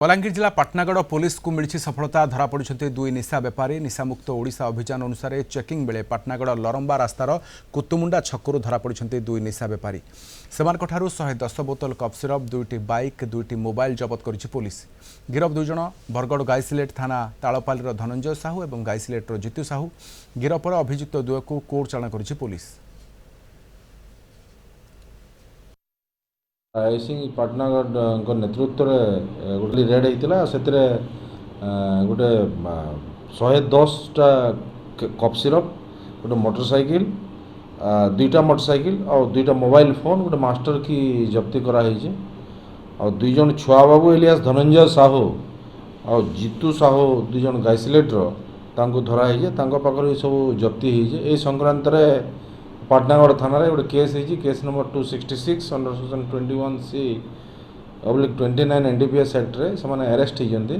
बलांगीर जिला पाटनागढ़ पुलिस को मिली सफलता धरा पड़ते दुई निशा बेपारी निशामुक्त ओडिशा अभियान अनुसार चेकिंग बेले पाटनागढ़ लरंबा रास्तार कुतुमुंडा छकु धरा पड़ते दुई निशा बेपारी से 110 बोतल कफ सिरप 2टी बाइक 2टी मोबाइल जबत कर पुलिस गिरफ दुई जन बरगड़ गाईसिलेट थाना तालपाली धनंजय साहू और गाईसिलेट जितु साहू गिरफ पर अभियुक्त दुए को कोर्ट चालाण कर पुलिस। ऐसी पाटनागढ़ नेतृत्व गोटे रेड होता से गोटे 110टा कफ सिरप गोटे मोटरसाइकिल 2टा मोटरसाइकिल और 2टा मोबाइल फोन गोटे मास्टर की जब्ती कराई और दुई जन छुआ बाबू एलियास धनंजय साहू और जितु साहू दुई जन गाईसिलेट्र धराई पाखे सब जब्ती हो संक्रांत पाटनागढ़ थाना गोटे केस है case number 266 under section 21C/29 NDPS act रे से अरेस्ट होती।